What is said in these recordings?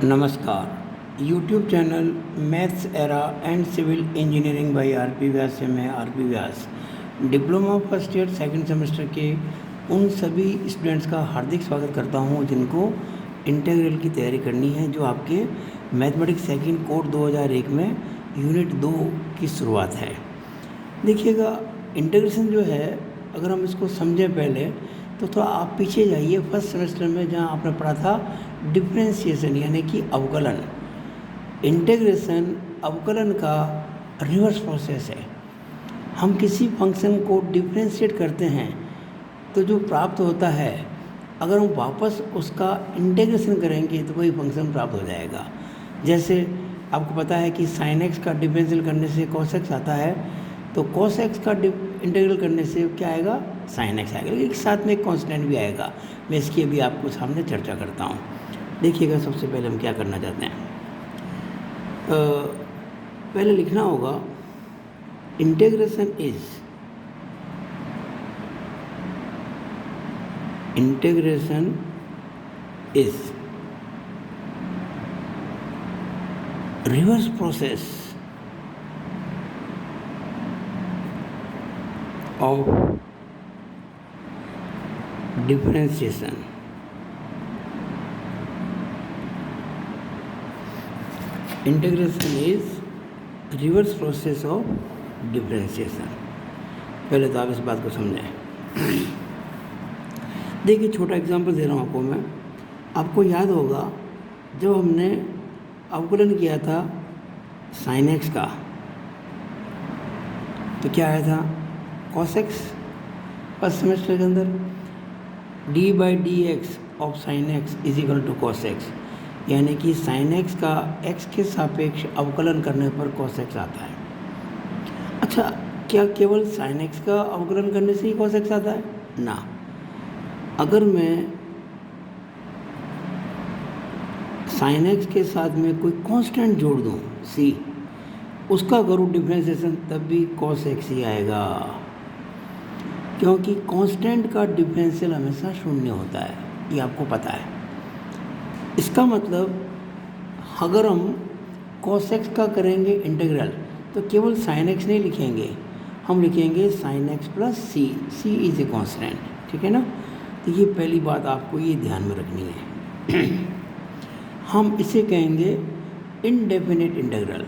नमस्कार। YouTube channel maths era and civil engineering by RP Vyas से मैं RP Vyas diploma first year second semester के उन सभी स्टूडेंट्स का हार्दिक स्वागत करता हूं जिनको इंटीग्रल की तैयारी करनी है, जो आपके मैथमेटिक्स सेकंड कोड 2001 में यूनिट 2 की शुरुआत है। देखिएगा, इंटीग्रेशन जो है, अगर हम इसको समझें पहले तो थोड़ा आप पीछे जाइए फर्स्ट सेमेस्टर में, जहाँ आपने पढ़ा था डिफरेंशिएशन यानी कि अवकलन। इंटीग्रेशन अवकलन का रिवर्स प्रोसेस है। हम किसी फंक्शन को डिफरेंशिएट करते हैं तो जो प्राप्त होता है, अगर हम वापस उसका इंटीग्रेशन करेंगे तो वही फंक्शन प्राप्त हो जाएगा। जैसे आपको पता है कि साइन एक्स का डिफरेंशियल करने से कॉस एक्स आता है, तो कॉस एक्स का इंटीग्रल करने से क्या आएगा, साइन एक्स आएगा। लेकिन साथ में एक कांस्टेंट भी आएगा। मैं इसकी अभी आपको सामने चर्चा करता हूँ। देखिएगा, सबसे पहले हम क्या करना चाहते हैं, पहले लिखना होगा integration is reverse process of differentiation। Integration is reverse process of differentiation. पहले तो आप इस बात को समझें। देखिए, छोटा एग्जांपल दे रहा हूँ आपको मैं। आपको याद होगा जब हमने अवकलन किया था साइन एक्स का, तो क्या आया था, कॉस एक्स। फर्स्ट सेमेस्टर के अंदर D by D x of sine X is equal to cos X, यानी कि साइन एक्स का एक्स के सापेक्ष अवकलन करने पर कॉस एक्स आता है। अच्छा, क्या केवल साइन एक्स का अवकलन करने से ही कॉस एक्स आता है? ना, अगर मैं साइन एक्स के साथ में कोई कांस्टेंट जोड़ दूँ सी, उसका करूँ डिफरेंशिएशन, तब भी कॉस एक्स ही आएगा, क्योंकि कांस्टेंट का डिफरेंशियल हमेशा शून्य होता है, ये आपको पता है। इसका मतलब अगर हम cos x का करेंगे इंटीग्रल, तो केवल sin x नहीं लिखेंगे, हम लिखेंगे sin x plus C is a constant. ठीक है ना? तो ये पहली बात आपको ये ध्यान में रखनी है। हम इसे कहेंगे इनडेफिनेट इंटीग्रल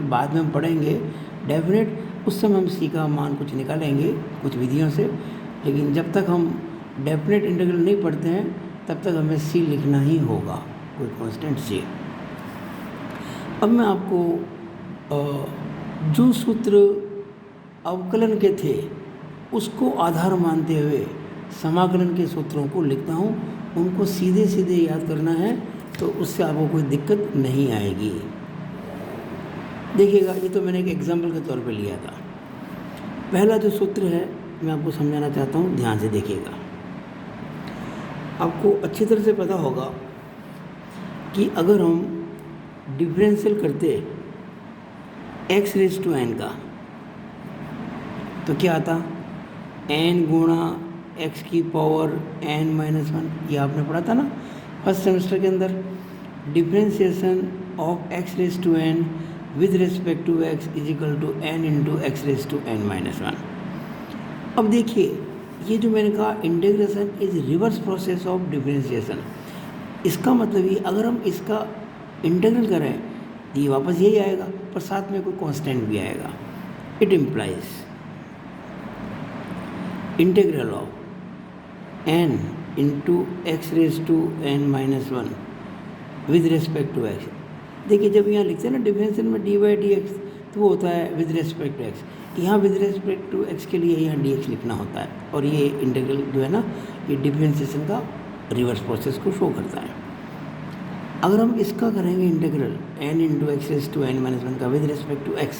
बाद में हम पढ़ेंगे डेफिनेट, उस समय हम सी का मान कुछ निकालेंगे कुछ विधियों से, लेकिन जब तक हम डेफिनेट इंटीग्रल नहीं पढ़ते हैं तब तक हमें सी लिखना ही होगा, कोई कांस्टेंट सी। अब मैं आपको जो सूत्र अवकलन के थे उसको आधार मानते हुए समाकलन के सूत्रों को लिखता हूँ। उनको सीधे सीधे याद करना है, तो उससे आपको कोई दिक्कत नहीं आएगी। देखिएगा, ये तो मैंने एक एग्जाम्पल के तौर पे लिया था। पहला जो सूत्र है मैं आपको समझाना चाहता हूँ, ध्यान से देखिएगा। आपको अच्छी तरह से पता होगा कि अगर हम डिफरेंशियल करते x रेज़ टू n का, तो क्या आता, n गुणा x की पावर n माइनस 1। ये आपने पढ़ा था ना फर्स्ट सेमेस्टर के अंदर, differentiation of x raise to n with respect to x is equal to n into X raise to n minus 1। अब देखिए, ये जो मैंने कहा integration is reverse process of differentiation, इसका मतलब ये अगर हम इसका इंटीग्रल करें तो ये वापस यही आएगा, पर साथ में कोई कांस्टेंट भी आएगा। It implies integral of n into X raise to n minus 1 with respect to x। देखिए, जब यहाँ लिखते हैं ना डिफरेंशियल में डी बाई डी एक्स, तो वो होता है विद रिस्पेक्ट टू एक्स। यहाँ विद रिस्पेक्ट टू एक्स के लिए यहाँ डी एक्स लिखना होता है, और ये इंटीग्रल जो है ना, ये डिफरेंशिएशन का रिवर्स प्रोसेस को शो करता है। अगर हम इसका करेंगे integral n into X raise to n minus 1 का विद रिस्पेक्ट टू एक्स,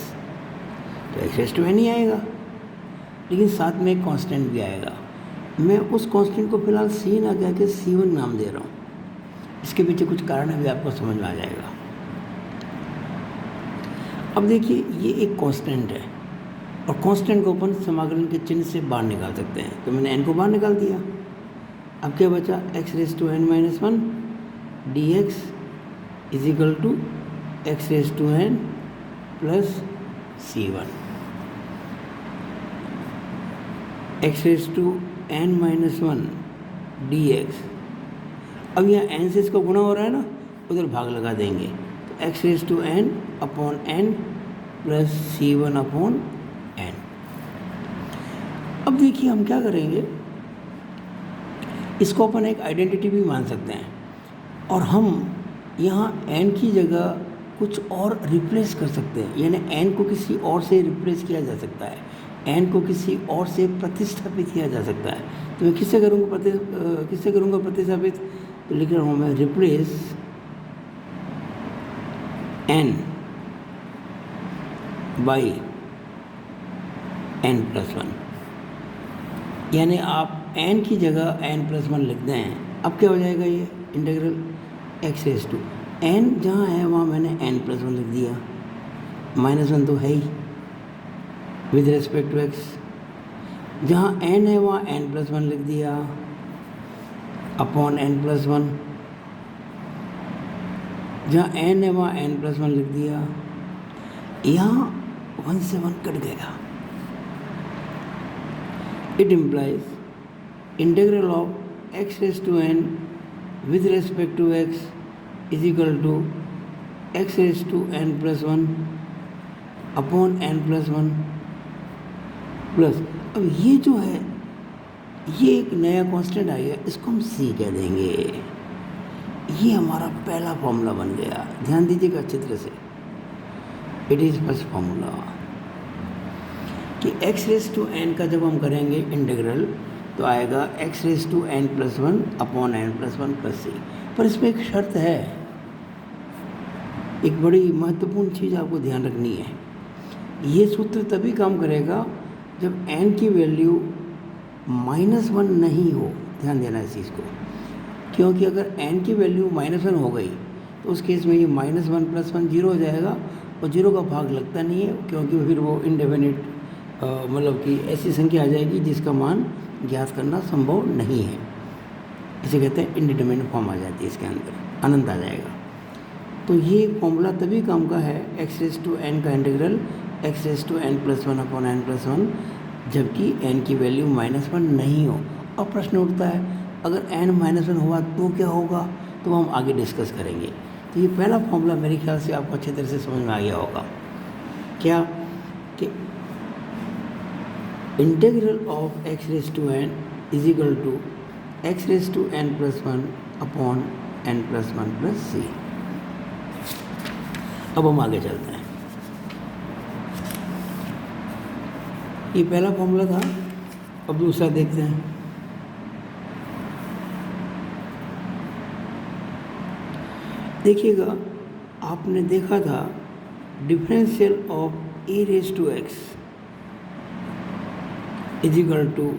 तो एक्स रेज़ टू n ही आएगा, लेकिन साथ में एक कॉन्स्टेंट भी आएगा। मैं उस कॉन्स्टेंट को फिलहाल सी ना कह के C1 नाम दे रहा हूँ। इसके पीछे कुछ कारण है, भी आपको समझ में आ जाएगा। अब देखिए, ये एक कांस्टेंट है, और कांस्टेंट को अपन समाकलन के चिन्ह से बाहर निकाल सकते हैं। तो मैंने n को बाहर निकाल दिया। अब क्या बचा, x raise to n minus 1 D X is equal to x raise to N plus C one, X raise to N minus one D X. अब यहाँ एन से इसका गुणा हो रहा है ना, उधर भाग लगा देंगे, तो X raise to N upon N plus C one upon N. अब देखिए हम क्या करेंगे, इसको अपन एक आइडेंटिटी भी मान सकते हैं, और हम यहाँ n की जगह कुछ और रिप्लेस कर सकते हैं, यानी n को किसी और से रिप्लेस किया जा सकता है, n को किसी और से प्रतिस्थापित किया जा सकता है। तो मैं किससे करूँगा प्रतिस्थापित, तो लिख रहा हूँ मैं replace n by n plus one, यानी आप n की जगह n प्लस वन लिख दें। अब क्या हो जाएगा, ये integral X raise to n जहाँ है वहाँ मैंने n प्लस वन लिख दिया, माइनस वन तो है ही विद रिस्पेक्ट टू x, जहाँ n है वहाँ n प्लस वन लिख दिया अपॉन n प्लस वन, जहाँ n है वहाँ n प्लस वन लिख दिया। यहाँ 1 से 1 कट गया। It implies integral of x raise to N with respect to x is equal to x raise to N plus one upon N plus one plus, अब ये जो है ये एक नया कांस्टेंट आ गया, इसको हम c कह देंगे। ये हमारा पहला फॉर्मूला बन गया, ध्यान दीजिएगा अच्छी तरह से। इट इज़ फर्स्ट फॉर्मूला कि एक्स रेज टू एन का जब हम करेंगे इंटीग्रल तो आएगा x raise to N plus one upon N plus one plus c. पर इसमें एक शर्त है, एक बड़ी महत्वपूर्ण चीज़ आपको ध्यान रखनी है। ये सूत्र तभी काम करेगा जब n की वैल्यू माइनस वन नहीं हो, ध्यान देना इस चीज़ को, क्योंकि अगर n की वैल्यू माइनस वन हो गई तो उस केस में ये minus one plus one zero हो जाएगा, और जीरो का भाग लगता नहीं है, क्योंकि फिर वो इनडेफिनिट मतलब कि ऐसी संख्या आ जाएगी जिसका मान ज्ञात करना संभव नहीं है। इसे कहते हैं इनडिटरमिनेट फॉर्म आ जाती है, इसके अंदर अनंत आ जाएगा। तो ये फॉर्मूला तभी काम का है एक्स रेज टू एन का integral X raise to N plus one upon N plus one, जबकि n की वैल्यू माइनस वन नहीं हो। अब प्रश्न उठता है अगर n माइनस वन हुआ तो क्या होगा, तो हम आगे डिस्कस करेंगे। तो ये पहला फॉर्मूला मेरे ख्याल से आपको अच्छी तरह से समझ में आ गया होगा, क्या कि integral of x raise to n is equal to x raise to N plus one upon N plus one plus c. अब हम आगे चलते हैं। ये पहला फॉर्मूला था, अब दूसरा देखते हैं। देखिएगा, आपने देखा था differential of A raise to x is equal to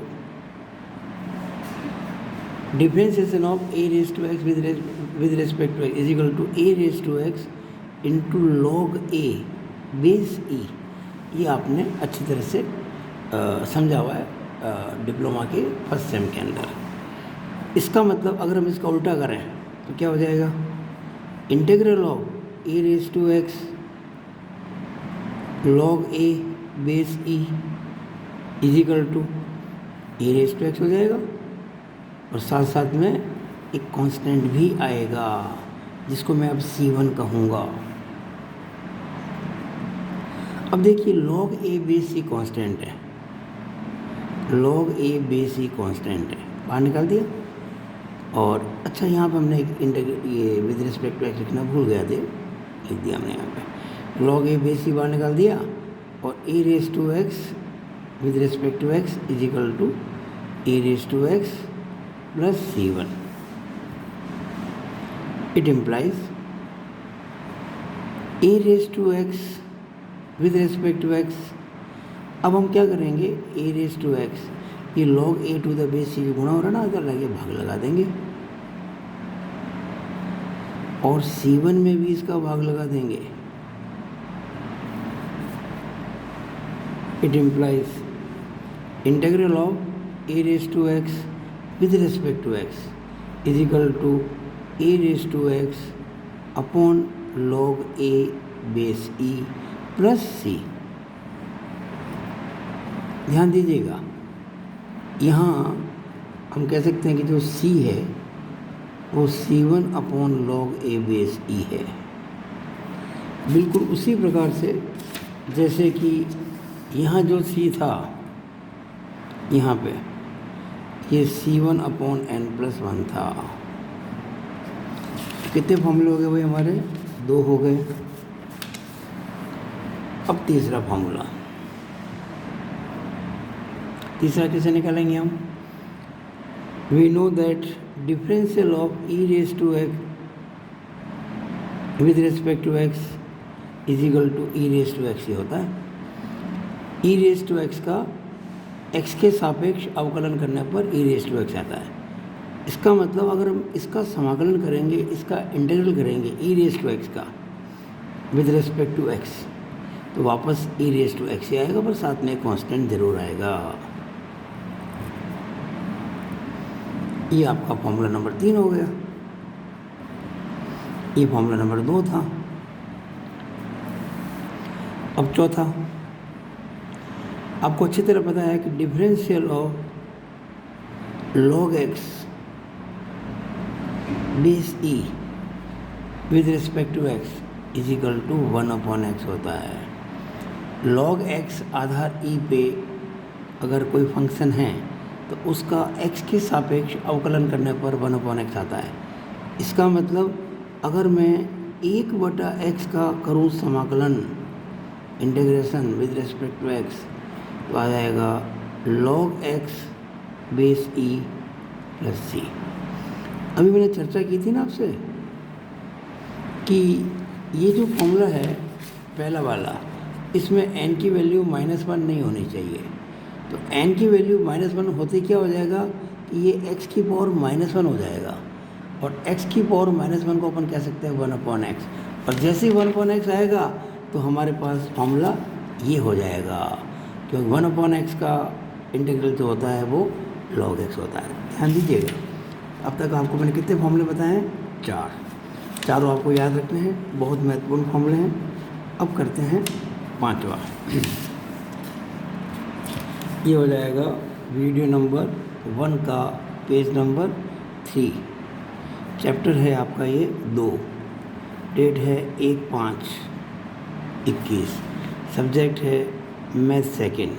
differentiation of A raise to x with respect to x is equal to A raise to x into log A base e. ये आपने अच्छी तरह से समझा हुआ है diploma के first sem के अंदर। इसका मतलब अगर हम इसका उल्टा करें तो क्या हो जाएगा, integral of A raise to X log A base E is equal to A raise to X हो जाएगा, और साथ साथ में एक कांस्टेंट भी आएगा जिसको मैं अब C1 कहूँगा। अब देखिए लॉग ए बेस ई कांस्टेंट है, लॉग ए बेस ई कांस्टेंट है, बाहर निकाल दिया। और अच्छा यहाँ पे हमने एक ये विद रिस्पेक्ट टू एक्स लिखना भूल गया थे, लिख दिया हमने यहाँ पे लॉग ए बेस ई बाहर निकाल दिया, और a raise to x with respect to x is equal to A raise to x plus C1। It implies a raise to x with respect to x. अब हम क्या करेंगे, ए रेज टू एक्स ये log a to the base c गुणा हो रहा है ना, इधर लगे भाग लगा देंगे, और C1 में भी इसका भाग लगा देंगे। It implies integral of A raise to x with respect to x is equal to a raise to x upon log a base e plus c. ध्यान दीजिएगा, यहाँ हम कह सकते हैं कि जो c है वो c1 upon log a base e है। बिल्कुल उसी प्रकार से जैसे कि यहाँ जो c था, यहाँ पे ये c1 अपॉन n प्लस 1 था। कितने फॉर्मूले हो गए भाई हमारे? 2 हो गए। अब तीसरा फॉर्मूला, तीसरा कैसे निकालेंगे हम? We know that differential of e raise to x with respect to x is equal to e raise to x ही होता है। ई रेस टू एक्स का एक्स के सापेक्ष अवकलन करने पर ई रेस टू एक्स आता है। इसका मतलब अगर हम इसका समाकलन करेंगे, इसका इंटीग्रल करेंगे ई रेस टू एक्स का विद रिस्पेक्ट टू एक्स, तो वापस ई रेस टू एक्स ही आएगा, पर साथ में कांस्टेंट जरूर आएगा। ये आपका फॉर्मूला नंबर 3 हो गया। ये फॉर्मूला नंबर 2 था। अब चौथा, आपको अच्छी तरह पता है कि differential of log x base E with respect to x is equal to 1 upon X होता है। log x आधार e पे अगर कोई फंक्शन है तो उसका x के सापेक्ष अवकलन करने पर 1 अपॉन एक्स आता है। इसका मतलब अगर मैं 1/x का करूँ समाकलन, integration with respect to x, तो आ जाएगा log x base e plus c. अभी मैंने चर्चा की थी ना आपसे कि ये जो फॉर्मूला है पहला वाला, इसमें n की वैल्यू -1 नहीं होनी चाहिए। तो n की वैल्यू -1 होते क्या हो जाएगा कि ये x की पावर -1 हो जाएगा, और x की पावर -1 को अपन कह सकते हैं 1 अपॉन एक्स। और जैसे ही 1 अपॉन एक्स आएगा तो हमारे पास फॉर्मूला ये हो जाएगा, क्योंकि 1 अपॉन एक्स का इंटीग्रल जो होता है वो log x होता है। ध्यान दीजिएगा, अब तक आपको मैंने कितने फॉर्मूले बताए हैं? 4। चारों आपको याद रखने हैं, बहुत महत्वपूर्ण फॉर्मूले हैं। अब करते हैं 5वां। ये हो जाएगा वीडियो नंबर 1 का पेज नंबर 3। चैप्टर है आपका ये 2, डेट है 1/5/21, सब्जेक्ट है मैथ सेकेंड,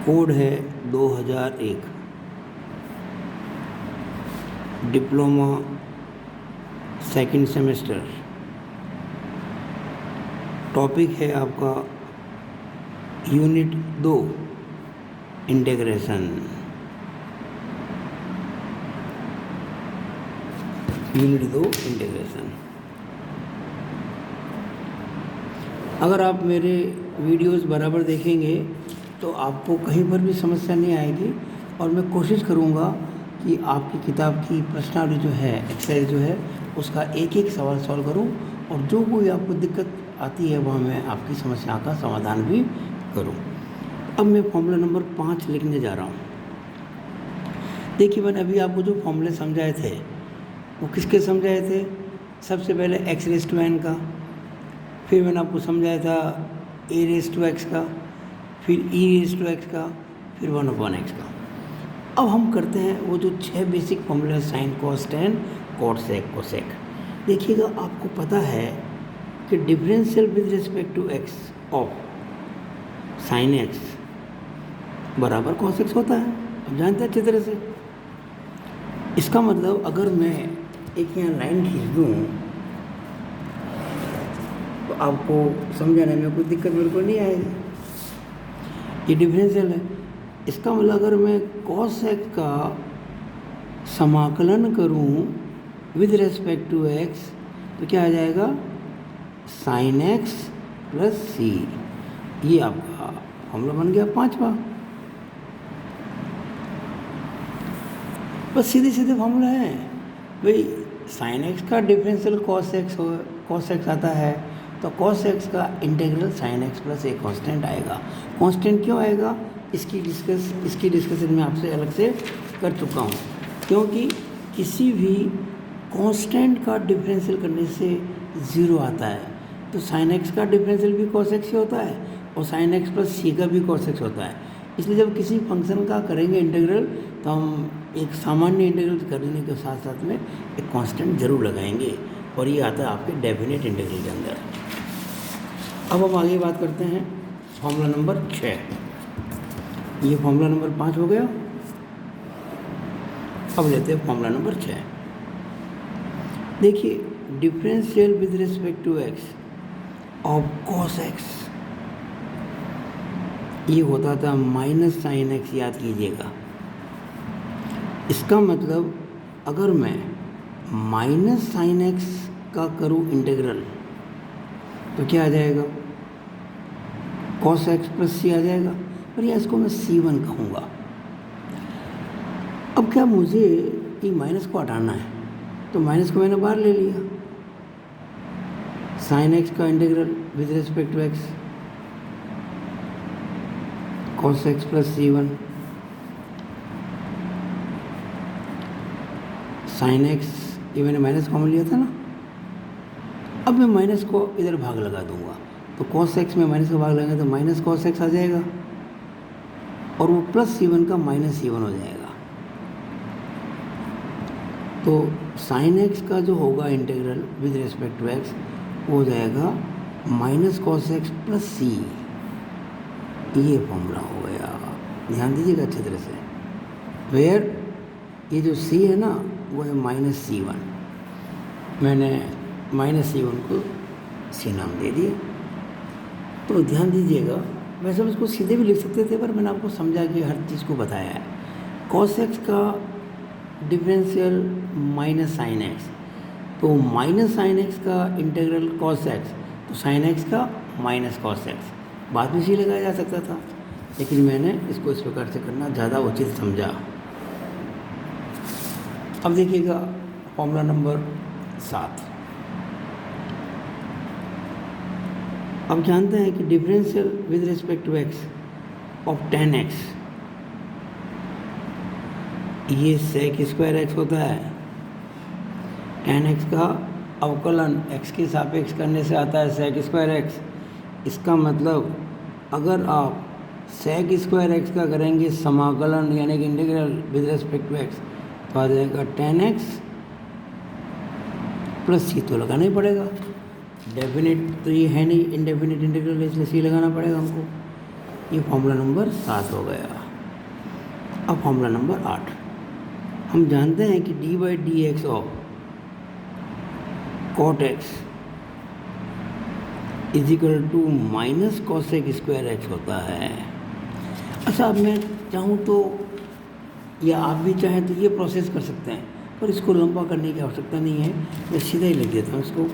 कोड है 2001, डिप्लोमा सेकंड सेमेस्टर। टॉपिक है आपका यूनिट 2 इंटीग्रेशन। Unit 2 integration. अगर आप मेरे वीडियोस बराबर देखेंगे तो आपको कहीं पर भी समस्या नहीं आएगी, और मैं कोशिश करूँगा कि आपकी किताब की प्रश्नावली जो है, एक्सरसाइज जो है, उसका एक एक सवाल सॉल्व करूं, और जो कोई आपको दिक्कत आती है वहाँ मैं आपकी समस्या का समाधान भी करूं। अब मैं फॉर्मूला नंबर 5 लिखने जा रहा हूं। देखिए, मैंने अभी आपको जो फॉर्मूले समझाए थे वो किसके समझाए थे? सबसे पहले x रेस टू n का, फिर मैंने आपको समझाया था a रेस टू x का, फिर e रेस टू x का, फिर 1 अपॉन एक्स का। अब हम करते हैं वो जो 6 बेसिक फॉर्मूले, sine, cos, tan, cot, sec, cosec. देखिएगा, आपको पता है कि differential with respect to x of sine X बराबर कॉस एक्स होता है। आप जानते हैं अच्छी तरह से। इसका मतलब अगर मैं एक यहाँ लाइन खींच दूँ तो आपको समझाने में कोई दिक्कत बिल्कुल नहीं आएगी। ये डिफरेंशियल है। इसका मतलब अगर मैं कॉस एक्स का समाकलन करूं विद रिस्पेक्ट टू एक्स तो क्या आ जाएगा? साइन एक्स प्लस सी। ये आपका फॉर्मूला बन गया 5वां। बस सीधे सीधे फॉर्मूला है भाई। साइन एक्स का डिफरेंशियल कॉस एक्स आता है, तो कॉस एक्स का इंटीग्रल साइन एक्स प्लस एक कांस्टेंट आएगा। कांस्टेंट क्यों आएगा इसकी डिस्कशन मैं आपसे अलग से कर चुका हूँ, क्योंकि किसी भी कांस्टेंट का डिफरेंशियल करने से ज़ीरो आता है, तो साइन एक्स का डिफरेंशियल भी कॉस एक्स ही होता है और साइन एक्स प्लस सी का भी कॉस एक्स होता है। इसलिए जब किसी फंक्शन का करेंगे इंटीग्रल तो हम एक सामान्य इंटीग्रल करने के साथ साथ में एक कांस्टेंट जरूर लगाएंगे और ये आता है आपके डेफिनेट इंटीग्रल के अंदर। अब हम आगे बात करते हैं फॉर्मूला नंबर 6। ये फॉर्मूला नंबर 5 हो गया। अब लेते हैं फॉर्मूला नंबर 6। देखिए, differential with respect to x of cos X, ये होता था माइनस साइन एक्स, याद कीजिएगा। इसका मतलब अगर मैं माइनस साइन एक्स का करूँ इंटीग्रल तो क्या आ जाएगा, कॉस एक्स प्लस सी आ जाएगा, और या इसको मैं C1 कहूँगा। अब क्या मुझे ये माइनस को हटाना है, तो माइनस को मैंने बाहर ले लिया। साइन एक्स का integral with respect to X cos X plus C1, sine X, ये मैंने माइनस कॉमन लिया था ना। अब मैं माइनस को इधर भाग लगा दूंगा, तो कॉस एक्स में माइनस का भाग लगाएंगे तो माइनस कॉस एक्स आ जाएगा और वो प्लस C1 का माइनस C1 हो जाएगा। तो साइन एक्स का जो होगा integral with respect to X वो हो जाएगा माइनस कॉस एक्स प्लस सी। ये फॉर्मूला हो गया, ध्यान दीजिएगा अच्छी तरह से। वेयर ये जो सी है ना वो है माइनस C1, मैंने माइनस C1 को सी नाम दे दिया। तो ध्यान दीजिएगा, वैसे हम इसको सीधे भी लिख सकते थे पर मैंने आपको समझा के हर चीज़ को बताया है। कॉस एक्स का डिफरेंशियल माइनस साइन एक्स, तो माइनस साइन एक्स का इंटीग्रल कॉस एक्स, तो साइन एक्स का माइनस कॉस एक्स, बाद में इसी लगाया जा सकता था, लेकिन मैंने इसको इस प्रकार से करना ज़्यादा उचित समझा। अब देखिएगा फॉर्मूला नंबर 7। अब जानते हैं कि differential with respect to x of tan x, ये सेक स्क्वायर एक्स होता है। tan x का अवकलन x के सापेक्ष करने से आता है सेक स्क्वायर एक्स। इसका मतलब अगर आप सेक स्क्वायर एक्स का करेंगे समाकलन यानी कि integral with respect to x तो आ जाएगा tan x प्लस सी, तो लगाना ही पड़ेगा। डेफिनेट तो ये है नहीं, इंडेफिनेट इंटीग्रल है, इसलिए सी लगाना पड़ेगा हमको। ये फॉर्मूला नंबर 7 हो गया। अब फॉर्मूला नंबर 8। हम जानते हैं कि d by D x of cot x is equal to minus cosec square x होता है। अच्छा, अब मैं चाहूँ तो या आप भी चाहें तो ये प्रोसेस कर सकते हैं, पर इसको लंबा करने की आवश्यकता नहीं है, मैं सीधा ही लिख देता हूँ इसको।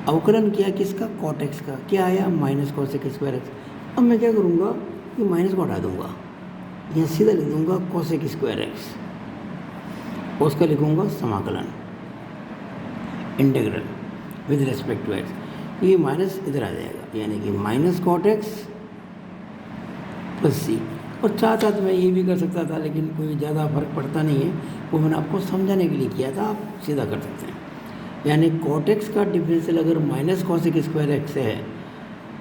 अवकलन किया किसका, कॉट एक्स का, क्या आया माइनस कॉसेक स्क्वायर एक्स। अब मैं क्या करूँगा कि माइनस को हटा दूँगा, यहाँ सीधा लिख दूँगा कॉसेक स्क्वायर एक्स, और उसका लिखूँगा समाकलन integral with respect to x. ये माइनस इधर आ जाएगा, यानी कि minus cot x plus c. और चाहता तो मैं ये भी कर सकता था, लेकिन कोई ज़्यादा फर्क पड़ता नहीं है, वो मैंने आपको समझाने के लिए किया था, आप सीधा कर सकते हैं। यानी कॉट एक्स का डिफरेंशियल अगर माइनस कॉसेक स्क्वायर एक्स है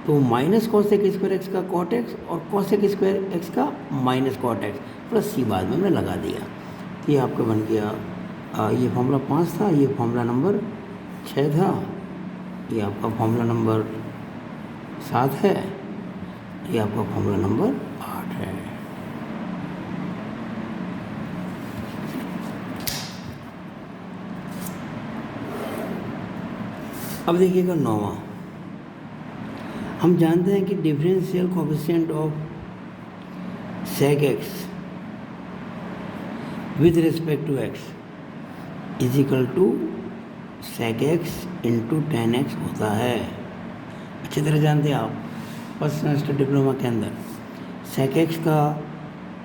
तो माइनस कॉसेक स्क्वायर एक्स का कॉट एक्स और कॉसेक स्क्वायर एक्स का माइनस कॉट एक्स प्लस सी बाद में मैंने लगा दिया। ये आपका बन गया, ये फॉर्मूला 5 था, ये फॉर्मूला नंबर 6 था, ये आपका फॉर्मूला नंबर 7 है, ये आपका फॉर्मूला नंबर 8 है। अब देखिएगा 9वां। हम जानते हैं कि differential coefficient of sec x with respect to x is equal to sec x into tan x होता है। अच्छी तरह जानते हैं आप फर्स्ट सेमेस्टर डिप्लोमा के अंदर सेक एक्स का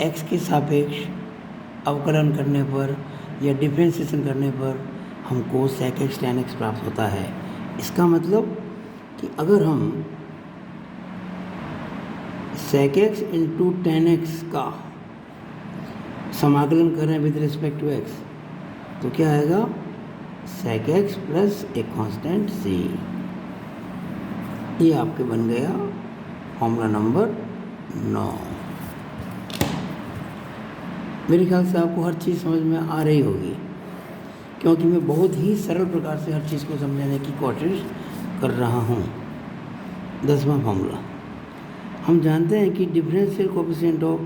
एक्स के सापेक्ष अवकलन करने पर या डिफ्रेंशिएशन करने पर हमको सेक एक्स tan एक्स प्राप्त होता है। इसका मतलब कि अगर हम sec x into tan x का समाकलन करें विद रिस्पेक्ट टू एक्स तो क्या आएगा, sec x प्लस एक कांस्टेंट c। ये आपके बन गया फॉर्मूला नंबर 9। मेरे ख्याल से आपको हर चीज़ समझ में आ रही होगी, क्योंकि मैं बहुत ही सरल प्रकार से हर चीज़ को समझाने की कोशिश कर रहा हूँ। 10वां फॉर्मूला, हम जानते हैं कि differential coefficient of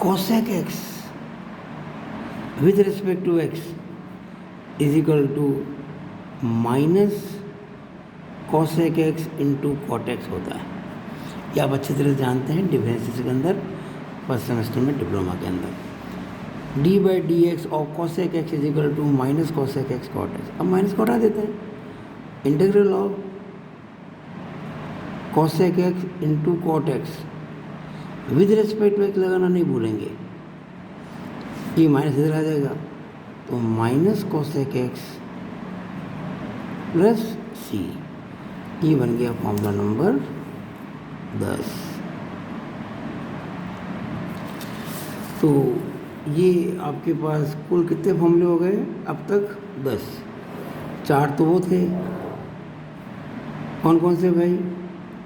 cosec x with respect to x is equal to minus cosec x into cot x होता है। ये आप अच्छी तरह से जानते हैं डिफरेंशियल के अंदर, फर्स्ट सेमेस्टर में डिप्लोमा के अंदर। D by D x of cosec x is equal to minus cosec x cot x। अब माइनस को हटा देते हैं। Integral of cosec x into cot x with respect to x लगाना नहीं भूलेंगे। ये माइनस इधर आ जाएगा, तो minus cosec x plus c। ये बन गया फॉर्मूला नंबर 10। तो ये आपके पास कुल कितने फॉर्मूले हो गए अब तक? 10। 4 तो वो थे, कौन कौन से भाई?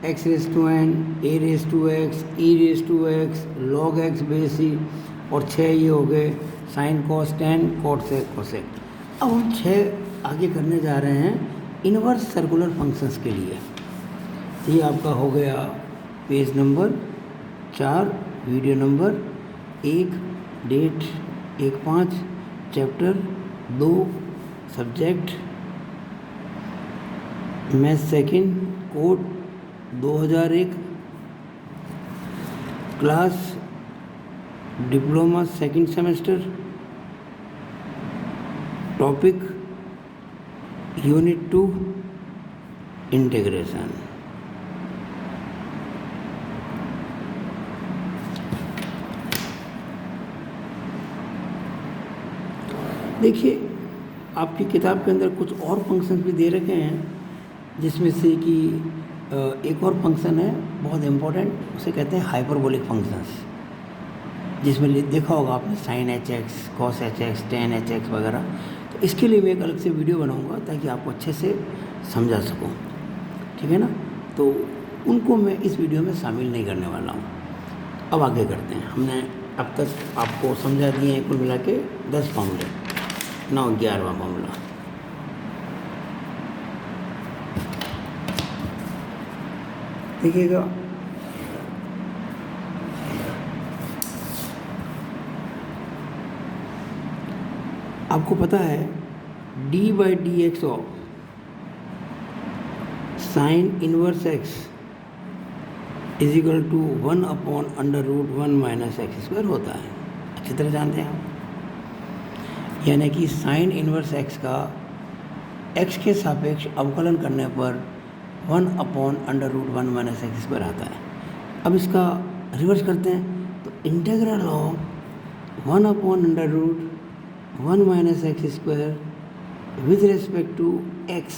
x raise to n, a raise to x, e raise to x, log x base c, और 6 ये हो गए साइन कॉस टेन कॉट से कोसेक। अब हम 6 आगे करने जा रहे हैं इनवर्स सर्कुलर फंक्शंस के लिए। ये आपका हो गया page number 4, video number 1, date 1/5, chapter 2, subject math second, code 2001, class diploma second semester, topic unit 2 integration. देखिए, आपकी किताब के अंदर कुछ और फंक्शंस भी दे रखे हैं, जिसमें से कि एक और फंक्शन है बहुत इम्पोर्टेंट, उसे कहते हैं हाइपरबोलिक फंक्शंस, जिसमें देखा होगा आपने sine h x, cos h x, tan h x वगैरह। तो इसके लिए मैं एक अलग से वीडियो बनाऊंगा ताकि आपको अच्छे से समझा सकूं, ठीक है ना। तो उनको मैं इस वीडियो में शामिल नहीं करने वाला हूं। अब आगे करते हैं। हमने अब तक आपको समझा दिए हैं कुल मिला के 10 फॉर्मूले। 11वां फॉर्मूला, देखिएगा, आपको पता है d by D x of sine inverse x is equal to 1/√1 minus x square होता है। अच्छी तरह जानते हैं आप, यानी कि साइन इनवर्स x का x के सापेक्ष अवकलन करने पर 1/√1 माइनस एक्स स्क्वायर आता है। अब इसका रिवर्स करते हैं, तो integral of 1/√1 minus x square with respect to x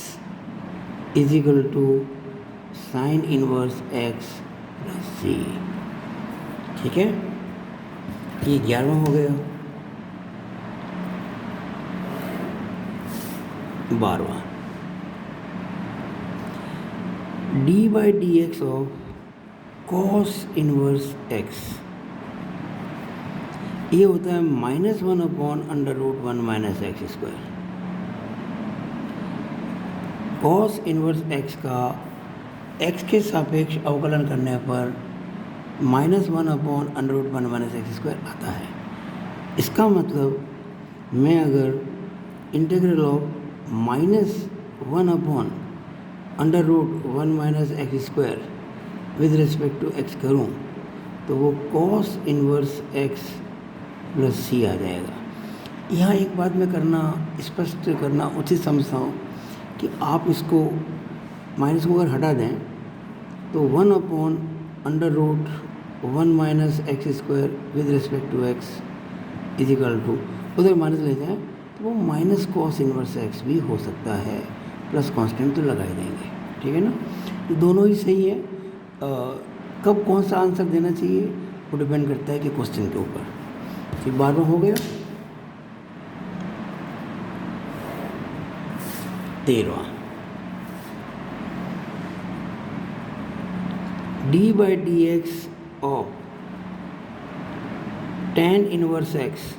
is equal to sine inverse x plus c। ठीक है, ये 11वां हो गया। 12वां, d by D x of cos inverse x, ये होता है -1/√1 minus x square. Cos inverse x का x के सापेक्ष अवकलन करने पर -1/√1 माइनस एक्स स्क्वायर आता है। इसका मतलब मैं अगर integral of -1/√1 minus x square with respect to x करूं, तो वो cos inverse x plus c आ जाएगा। यहाँ एक बात मैं स्पष्ट करना उचित समझता हूँ कि आप इसको माइनस को अगर हटा दें तो 1/√1 minus x square with respect to x is equal to, उधर माइनस ले जाएं तो वो माइनस कॉस इनवर्स x भी हो सकता है, प्लस कांस्टेंट तो लगा ही देंगे, ठीक है ना। ये दोनों ही सही है। कब कौन सा आंसर देना चाहिए वो डिपेंड करता है कि क्वेश्चन के ऊपर। फिर 12वां हो गया। 13वां d by D x of tan inverse x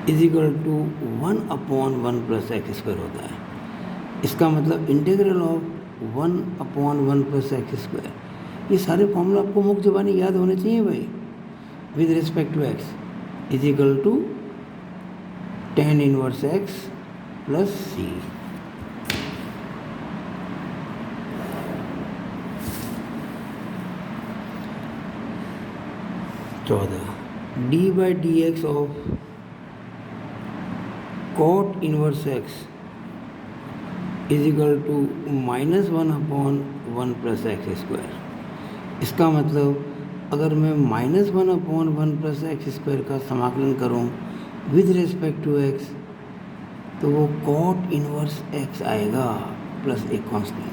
is equal to 1/1 plus x square होता है। इसका मतलब integral of 1/1 plus x square, ये सारे फॉर्मूला आपको मुख्य ज़बानी याद होने चाहिए भाई। With respect to x is equal to tan inverse x plus c. D by D x of cot inverse x is equal to -1/1 plus x square. इसका मतलब अगर मैं -1/1 प्लस एक्स स्क्वायर का समाकलन करूं विद रिस्पेक्ट टू एक्स तो वो cot inverse x आएगा प्लस एक कांस्टेंट।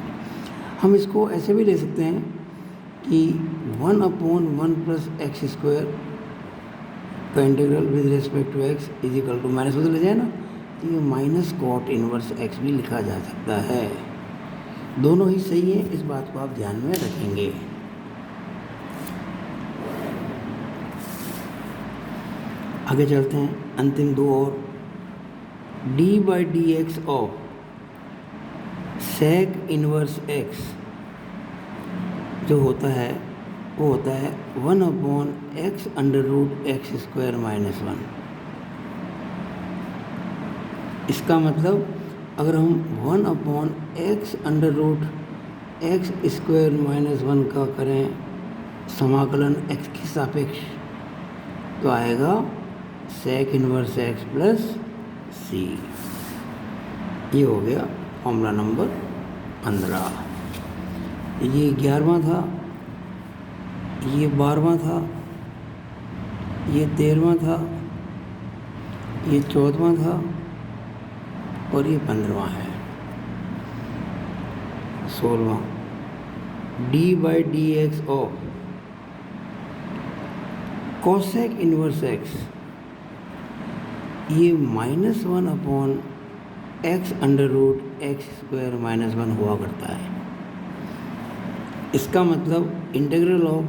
हम इसको ऐसे भी ले सकते हैं कि 1/1 प्लस एक्स स्क्वायर का integral with respect to x is equal to minus बदल जाए ना, तो ये माइनस कॉट इनवर्स एक्स भी लिखा जा सकता है। दोनों ही सही है, इस बात को आप ध्यान में रखेंगे। आगे चलते हैं, अंतिम दो और d by D x of sec inverse x जो होता है वो होता है 1/x under root x square minus 1। इसका मतलब अगर हम 1/x under root x square minus 1 का करें समाकलन x के सापेक्ष तो आएगा सेक इनवर्स एक्स प्लस सी। ये हो गया फॉर्मूला नंबर 15। ये 11वां था, ये 12वां था, ये 13वां था, ये 14वां था और ये 15वां है। 16वां d by D x of cosec inverse x, ये -1/x under root x square minus 1 हुआ करता है। इसका मतलब integral of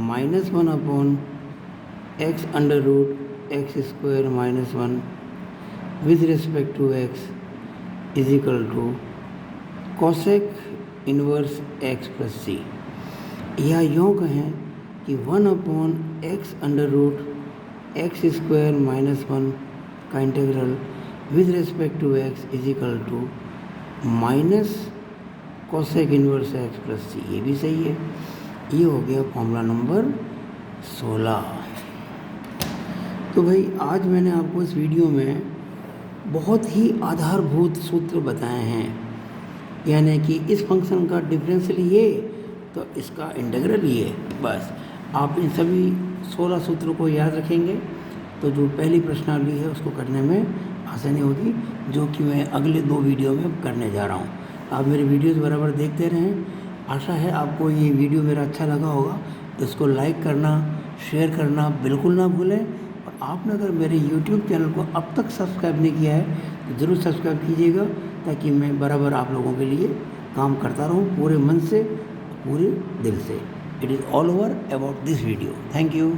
-1/x under root x square minus 1 with respect to x is equal to cosec inverse x plus c. या यूँ कहें कि 1/x under root x square minus 1 का integral with respect to x is equal to minus cosec inverse x plus सी। ये भी सही है। ये हो गया फॉर्मूला नंबर 16। तो भाई आज मैंने आपको इस वीडियो में बहुत ही आधारभूत सूत्र बताए हैं, यानी कि इस फंक्शन का डिफरेंशियल ये तो इसका इंटीग्रल ये। बस आप इन सभी 16 सूत्रों को याद रखेंगे तो जो पहली प्रश्नावली है उसको करने में आसानी होगी, जो कि मैं अगले 2 वीडियो में करने जा रहा हूँ। आप मेरे वीडियोज़ बराबर देखते रहें। आशा है आपको ये वीडियो मेरा अच्छा लगा होगा, तो इसको लाइक करना, शेयर करना बिल्कुल ना भूलें। और आपने अगर मेरे YouTube चैनल को अब तक सब्सक्राइब नहीं किया है तो ज़रूर सब्सक्राइब कीजिएगा, ताकि मैं बराबर आप लोगों के लिए काम करता रहूँ पूरे मन से, पूरे दिल से। It is all over about this video. Thank you.